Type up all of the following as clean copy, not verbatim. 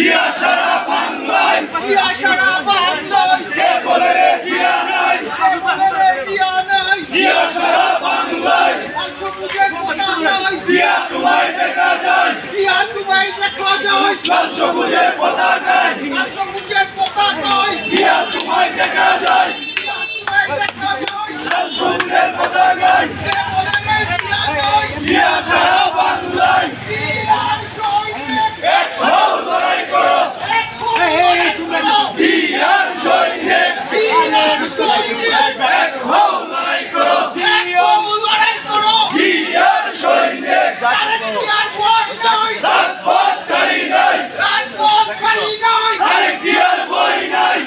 জিয়া সারা বাংলায় জিয়া সারা বাংলায় কে বলে রে জিয়া নাই জিয়া নাই জিয়া সারা বাংলায় সবুজের পতাকায় জিয়া তোমায় দেখা যায় জিয়া তোমায় দেখা যায় লাল সবুজের পতাকায় সবুজের পতাকায় জিয়া তোমায় দেখা যায় তোমায় দেখা যায় লাল সবুজের পতাকায় কে বলে রে জিয়া নাই জিয়া সারা বাংলায় জিয়ার সৈনিক এক হও লড়াই করো জিয়ার সৈনিক জিয়ার সৈনিক এক হও লড়াই করো লড়াই করো জিয়ার সৈনিক জিয়ার সৈনিক রাজপথ ছাড়ি নাই রাজপথ ছাড়ি নাই আরেক জিয়ার বই নাই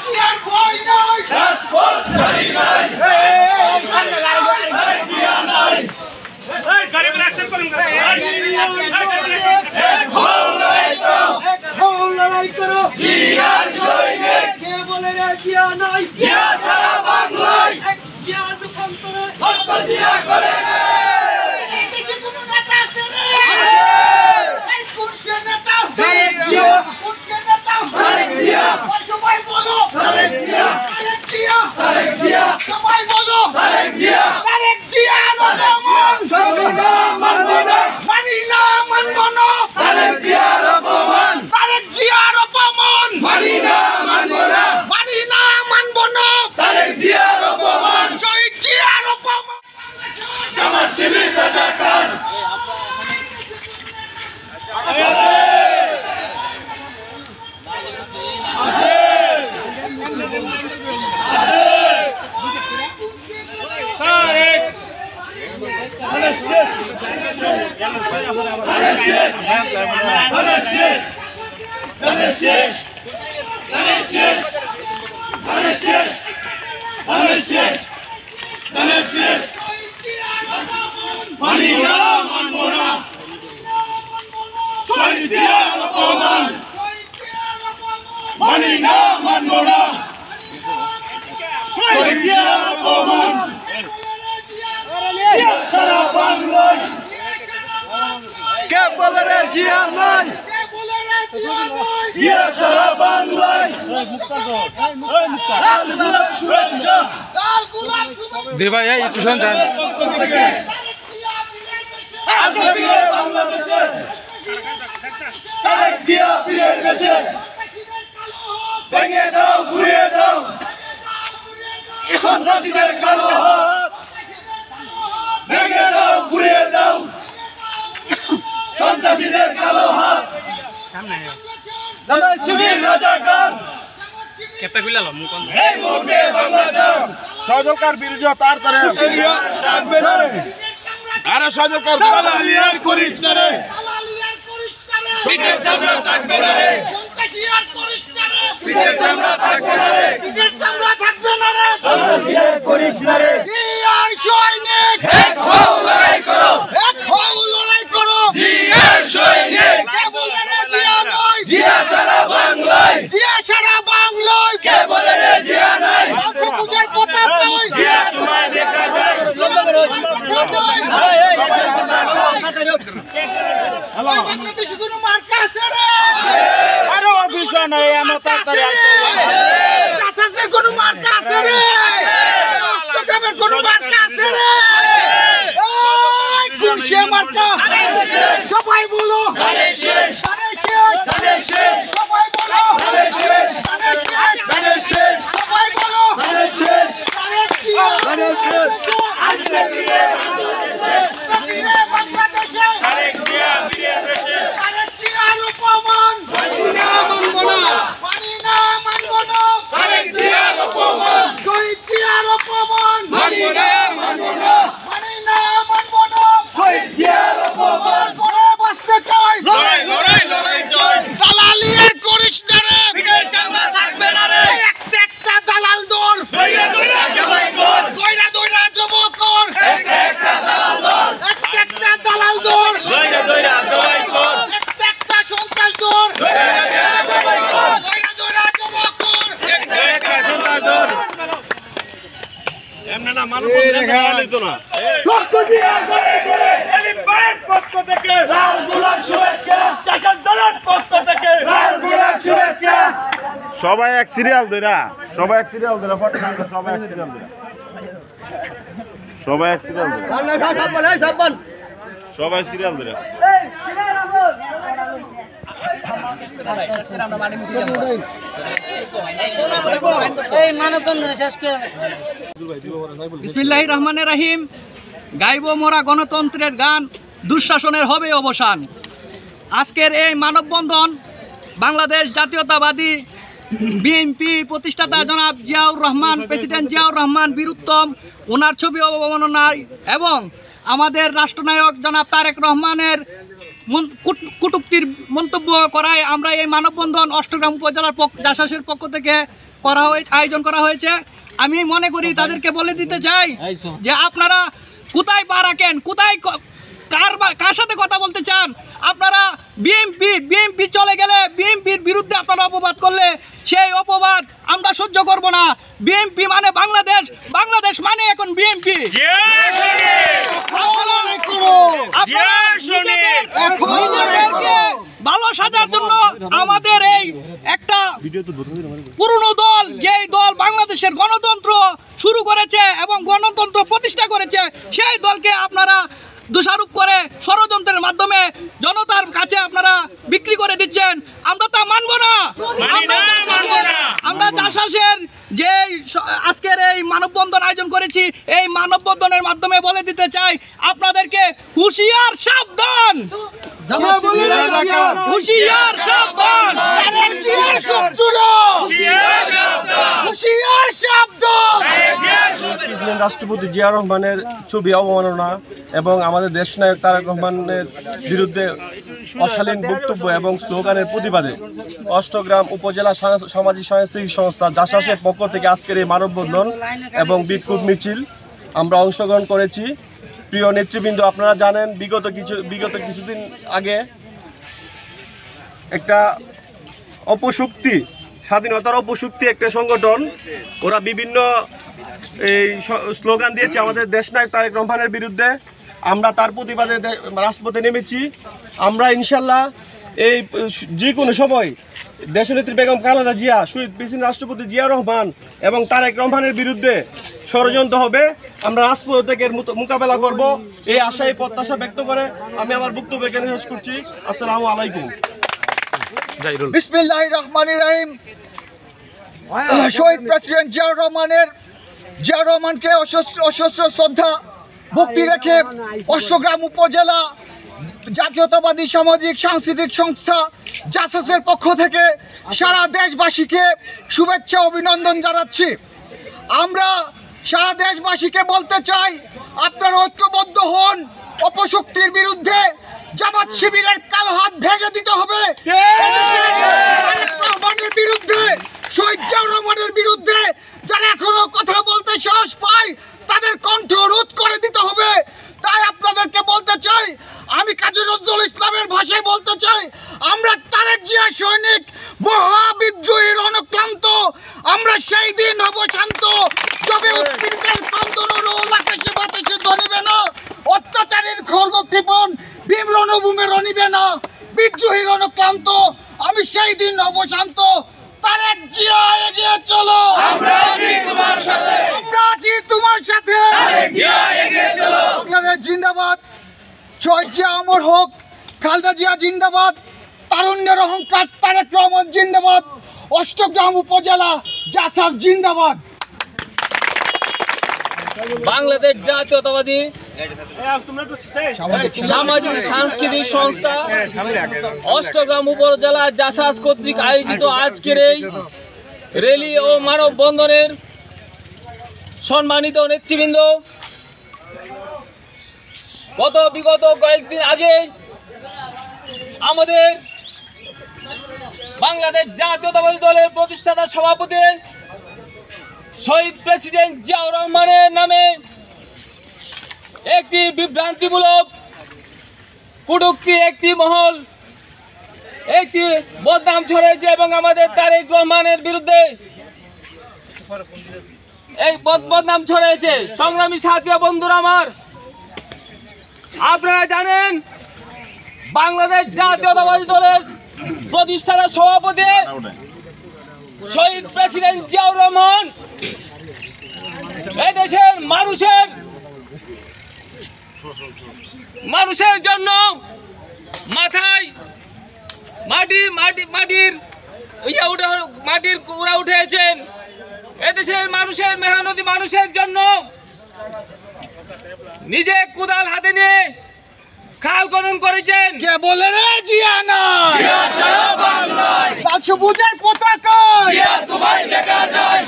জিয়ার ভয় নাই রাজপথ ছাড়ি নাই আরেক জিয়া নাই এক হও লড়াই করো জিয়ার সৈনিক কে বলে রে জিয়া নাই জিয়া সারা বাংলায় জিয়া রূপান্তরে হত্যা জিয়া করে দেশে কোনো নেতা আছে রে এই কুরশে নেতা জিয়া কুরশে নেতা আরেক জিয়া সবাই বলো আরেক জিয়া আরেক জিয়া আরেক জিয়া সবাই বলো আরেক জিয়া আরেক জিয়া রকমান সবই না মানব না মানি না মানব না আরেক জিয়ার অপমান আরেক জিয়ার অপমান মানি না মানব না মানি না মানব না আরেক জিয়ার অপমান শহীদ জিয়ার অপমান জামাত শিবির রাজাকার মানি না মানব না শহীদ জিয়ার অপমান মানি না মানব না শহীদ জিয়ার অপমান জিয়া সারা বাংলায় কে বলে রে জিয়া নাই জিয়া সারা বাংলায় লাল গোলাপ শুভেচ্ছা দে ভাই এই একটু শুনতেন পক্ষ থেকে আগামী বাংলাদেশে তারেক জিয়া বীরের বেশে ভেঙে দাও ঘুরিয়ে দাও সন্ত্রাসীদের কালো হাত ভেঙে দাও ঘুরিয়ে দাও সন্ত্রাসীদের কালো হাত জামাত শিবির রাজাকার এই মুহূর্তে বাংলাদেশ সহযোগকার বিরুদ্ধে তার করে থাকবে না রে আরে সহযোগকার দালালিয়ার করিস না রে পিঠের চামড়া থাকবে না রে সন্ত্রাসীর করিস না রে পিঠের চামড়া থাকবে না রে নিজের চামড়া থাকবে না রে দালালিয়ার করিস না রে জিয়ার সৈনিক এক হও লড়াই করো এক হও লড়াই করো জিয়ার সৈনিক কে বলে রে জিয়া নয় জিয়া সারা বাংলায় জিয়া সারা বাংলায় কে বলে রে জিয়া নাই সবুজের পতাকায় জিয়া তোমায় দেখা যায় বাংলাদেশে কোনো মার্কা আছে রে আরো অফিস নাই এমন তাড়াতাড়ি কাসাসের কোনো মার্কা আছে রে অষ্টগ্রামের কোনো মার্কা আছে রে কোন সে মার্কা সবাই বলো ধানের শেষ ধানের শেষ সবাই বলো ধানের শেষ ধানের শেষ সবাই বলো ধানের শেষ ধানের শেষ আসবে ফিরে বাংলাদেশে তারেক জিয়া বীরের বেশে তারেক জিয়ার অপমান মানি না মানব না মানি না মানব না তারেক জিয়ার অপমান শহীদ জিয়ার অপমান মানি না মানব না মানি না মানব না শহীদ জিয়ার অপমান করে বাঁচতে চাই লড়াই লড়াই লড়াই জয় দালালি আর করিস না রে পিঠের চামড়া থাকবে না রে একটা দালাল দর দইরা দইরা জবাই কর দইরা দইরা জব কর একটা দালাল দল একটা দালাল দর দইরা দইরা জবাই কর একটা সন্ত্রাস দর দইরা দইরা জবাই কর দইরা দইরা জব কর একটা সন্ত্রাস দল এমন না মানুষ দেখা লইতো না রক্ত দিয়া করে করে এলিম ভাইয়ের পক্ষ থেকে লাল গোলাপ শুভেচ্ছা দেশের দলের পক্ষ থেকে লাল সবাই এক সিরিয়াল ধরা, সবাই এক সিরিয়াল ধরা, সবাই এক সিরিয়াল ধরা, সবাই এক সিরিয়াল ধরা, সবাই সিরিয়াল ধরা। বিসমিল্লাহির রহমানির রহিম। গাইব মোরা গণতন্ত্রের গান, দুঃশাসনের হবে অবসান। আজকের এই মানববন্ধন বাংলাদেশ জাতীয়তাবাদী বিএনপি প্রতিষ্ঠাতা জনাব জিয়াউর রহমান, প্রেসিডেন্ট জিয়াউর রহমান বীরুত্তম, ওনার ছবি অবমাননায় এবং আমাদের রাষ্ট্রনায়ক জনাব তারেক রহমানের কটূক্তির মন্তব্য করায় আমরা এই মানববন্ধন অষ্টগ্রাম উপজেলার জাসাসের পক্ষ থেকে আয়োজন করা হয়েছে। আমি মনে করি তাদেরকে বলে দিতে চাই যে আপনারা কোথায় পা রাখেন, কোথায় কার সাথে কথা বলতে চান। আপনারা বিএনপি চলে গেলে, বিএনপির বিরুদ্ধে আপনারা অপবাদ করলে সেই অপবাদ আমরা সহ্য করব না। বিএনপি মানে বাংলাদেশ, বাংলাদেশ মানে এখন বিএনপি। ভালো সাজার জন্য আমাদের এই একটা পুরনো দল, যেই দল বাংলাদেশের গণতন্ত্র শুরু করেছে এবং গণতন্ত্র প্রতিষ্ঠা করেছে, সেই দলকে আপনারা দোষারোপ করে ষড়যন্ত্রের মাধ্যমে জনতার কাছে আপনারা বিক্রি করে দিচ্ছেন। আমরা তা মানব না। আমরা জাসাসের যে আজকের এই মানববন্ধন আয়োজন করেছি, এই মানববন্ধনের মাধ্যমে বলে দিতে চাই আপনাদেরকে হুঁশিয়ার সাবধান, হুঁশিয়ার সাবধান, হুঁশিয়ার সাবধান। প্রেসিডেন্ট রাষ্ট্রপতি জিয়াউর রহমানের ছবি অবমাননা এবং আমাদের দেশনায়ক তারেক রহমানের বিরুদ্ধে অশালীন বক্তব্য এবং স্লোগানের প্রতিবাদে অষ্টগ্রাম উপজেলা সামাজিক সাংস্কৃতিক সংস্থা জাসাসের পক্ষ থেকে আজকের এই মানববন্ধন এবং বিক্ষোভ মিছিল আমরা অংশগ্রহণ করেছি। প্রিয় নেতৃবৃন্দ, আপনারা জানেন বিগত কিছুদিন আগে একটা অপশক্তি, স্বাধীনতার অপশক্তি একটা সংগঠন, ওরা বিভিন্ন এই স্লোগান দিয়েছে আমাদের দেশনায়ক তারেক রহমানের বিরুদ্ধে। আমরা তার প্রতিবাদে রাজপথে নেমেছি। আমরা ইনশাল্লাহ এই যে কোনো সময় দেশনেত্রী বেগম খালেদা জিয়া, শহীদ প্রেসিডেন্ট রাষ্ট্রপতি জিয়াউর রহমান এবং তারেক রহমানের বিরুদ্ধে ষড়যন্ত্র হবে, আমরা রাজপথ থেকে মোকাবেলা করব, এই আশা এই প্রত্যাশা ব্যক্ত করে আমি আমার বক্তব্য এখানে শেষ করছি। আসসালামু আলাইকুম। বিসমিল্লাহির রহমানির রহিম। শহীদ প্রেসিডেন্ট জিয়াউর রহমানকে অসহস্র শ্রদ্ধা ভক্তি রেখে অষ্টগ্রাম উপজেলা জাতীয়তাবাদী সামাজিক সাংস্কৃতিক সংস্থা জাসাসের পক্ষ থেকে সারা দেশবাসীকে শুভেচ্ছা অভিনন্দন জানাচ্ছি। আমরা সারা দেশবাসীকে বলতে চাই, আপনারা ঐক্যবদ্ধ হন, অপশক্তির বিরুদ্ধে জামাত শিবিরের কালো হাত ভেঙে দিতে হবে। তারেক রহমানের বিরুদ্ধে, শহীদ জিয়াউর রহমানের বিরুদ্ধে যারা এখনো কথা বলতে সাহস পায়, তাদের কণ্ঠ রোধ করে দিতে হবে। তাই আপনাদেরকে বলতে চাই, আমি কাজী নজরুল ইসলামের ভাষায় বলতে চাই, আমরা তারেক জিয়া সৈনিক, মহাবিদ্রোহীর অনক্লান্ত। আমরা সেই দিন হব শান্ত, যবে উৎপীড়িতের ক্রন্দন আকাশে বাতাসে ধরিবে না, অত্যাচারীর খড়গ কৃপণ ভীম রণভূমে রণিবে না, বিদ্রোহীর অনক্লান্ত। আমি সেই দিন হব শান্ত। তারেক জিয়া এগিয়ে চলো, আমরা আছি তোমার সাথে, আমরা আছি তোমার সাথে। তারেক জিয়া এগিয়ে চলো। বাংলাদেশ জিন্দাবাদ, শহীদ জিয়া অমর হোক, খালেদা জিয়া জিন্দাবাদ, তারুণ্যের অহংকার তারেক রহমান জিন্দাবাদ, অষ্টগ্রাম উপজেলা জাসাস জিন্দাবাদ। বাংলাদেশ জাতীয়তাবাদী সামাজিক সাংস্কৃতিক সংস্থা অষ্টগ্রাম উপজেলা জাসাস কর্তৃক আয়োজিত আজকের এই র্যালি ও মানববন্ধনের সম্মানিত নেতৃবৃন্দ, বিগত কয়েকদিন আগে আমাদের বাংলাদেশ জাতীয়তাবাদী দলের প্রতিষ্ঠাতা সভাপতি শহীদ প্রেসিডেন্ট জিয়াউর রহমানের নামে একটি বিভ্রান্তিমূলক কটূক্তি একটি মহল একটি বদনাম ছড়িয়েছে এবং আমাদের তারেক রহমানের বিরুদ্ধে এই বদনাম ছড়িয়েছে। সংগ্রামী সাথী বন্ধুরা আমার, আপনারা জানেন বাংলাদেশ জাতীয়তাবাদী দলের প্রতিষ্ঠাতা সভাপতি শহীদ প্রেসিডেন্ট জিয়াউর রহমান এদেশের মানুষের জন্য মাথায় মাটির কুড়া উঠেছেন। এদেশের মেহনতি মানুষের জন্য নিজে কোদাল হাতে নিয়ে খাল খনন করেছেন। কে বলে রে জিয়া নাই? সবুজের পতাকা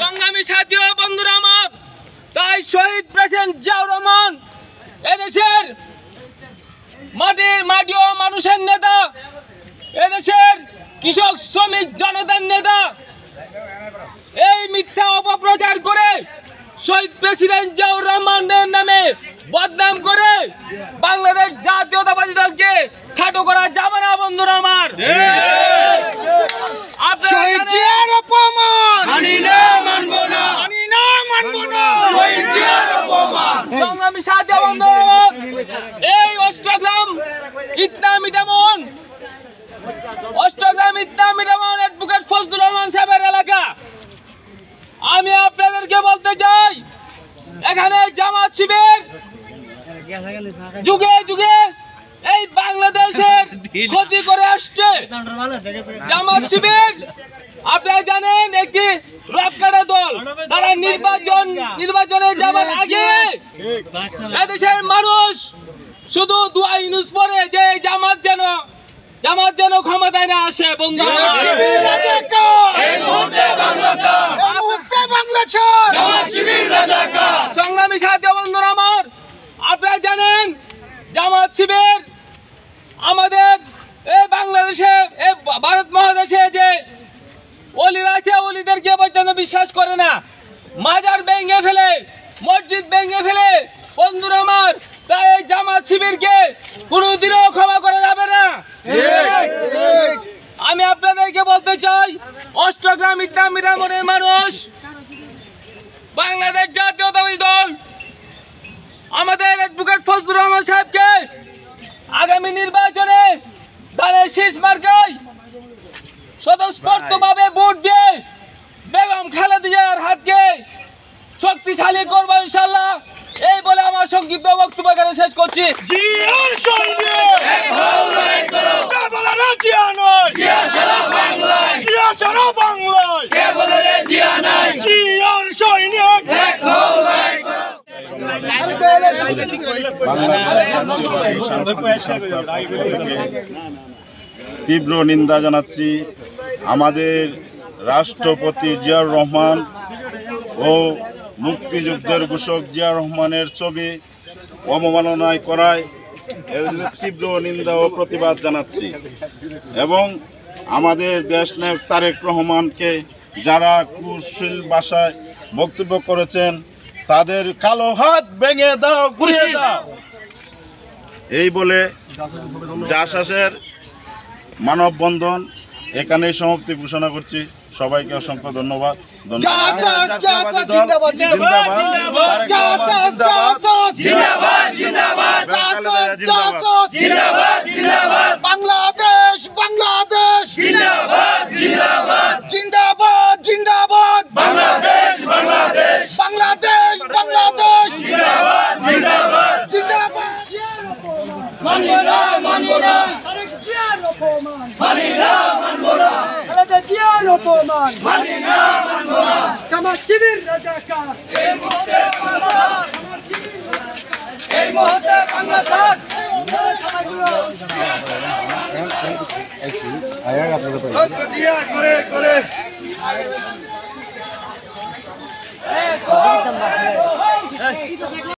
সংগ্রামী সাথী ও বন্ধুরা আমার, তাই শহীদ প্রেসিডেন্ট জিয়াউর রহমান এদেশের মাটি ও মানুষের নেতা, এদেশের কৃষক শ্রমিক জনতার নেতা। এই মিথ্যা অপপ্রচার করে শহীদ প্রেসিডেন্ট জিয়াউর রহমানের নামে বদনাম করে বাংলাদেশ জাতীয়তাবাদী দলকে খাটো করা যাবে না বন্ধুরা আমার। শহীদ জিয়ার অপমান মানি না, মানবো না। শহীদ জিয়ার অপমান। সংগ্রামী সাথী ও বন্ধুরা আমার, এই অষ্টগ্রাম ইতনামিটামন অ্যাডভোকেট ফজলুর রহমান সাহেবের এলাকা। আমি আপনাদেরকে বলতে চাই, এখানে জামাত শিবির যুগে যুগে এই বাংলাদেশের ক্ষতি করে আসছে। জামাত শিবির আপনারা জানেন একটি রক্তকাটা দল। তারা নির্বাচনে যাবার আগে এদেশের মানুষ শুধু দোয়া ইউনুস পড়ে যে জামাত যেন ক্ষমতায় না আসে। বন্ধুরা, সংগ্রামী সাথী বন্ধুরা আমার, আপনারা জানেন জামাত শিবির আমাদের এই বাংলাদেশে ভারত মহাদেশে যে অলিরা আছে, অলিদেরকে পর্যন্ত বিশ্বাস করে না। মাজার ভেঙে ফেলে, মসজিদ ভেঙে ফেলে। বন্ধুরা আমার, তাই এই জামাত শিবিরকে কোনোদিনও ক্ষমা করা যাবে না। আমি আপনাদেরকে বলতে চাই, অষ্টগ্রাম ইতনামিটামনের মানুষ, বাংলাদেশ জাতীয়তাবাদী দল আমাদের অ্যাডভোকেট ফজলুর রহমান সাহেবকে আগামী নির্বাচনে ধানের শীষ মার্কায় স্বতঃস্ফূর্তভাবে ভোট দিয়ে বেগম খালেদা জিয়ার হাতকে শক্তিশালী করবো ইনশাআল্লাহ। এই বলে আমার সংক্ষিপ্ত বক্তব্য এখানে শেষ করছি। তীব্র নিন্দা জানাচ্ছি। আমাদের রাষ্ট্রপতি জিয়াউর রহমান ও মুক্তিযুদ্ধের ঘোষক জিয়াউর রহমানের ছবি অবমাননায় করায় তীব্র নিন্দা ও প্রতিবাদ জানাচ্ছি এবং আমাদের দেশনায়ক তারেক রহমানকে যারা কুশীল ভাষায় বক্তব্য করেছেন তাদের কালো হাত ভেঙে দাও, ঘুরিয়ে দাও, এই বলে জাসাসের মানববন্ধন এখানেই সমাপ্তি ঘোষণা করছি। সবাইকে অসংখ্য ধন্যবাদ। বাংলাদেশ বাংলাদেশ জিন্দাবাদ জিন্দাবাদ জিন্দাবাদ বাংলাদেশ বাংলাদেশ বাংলাদেশ বাংলাদেশ জিন্দাবাদ জিন্দাবাদ জিন্দাবাদ। মানবো না, মানবো না, মানি না, মানবো না, মানি না, মানবো না। জামাত শিবির রাজাকার এই মুহূর্তে বাংলা ছাড়। করে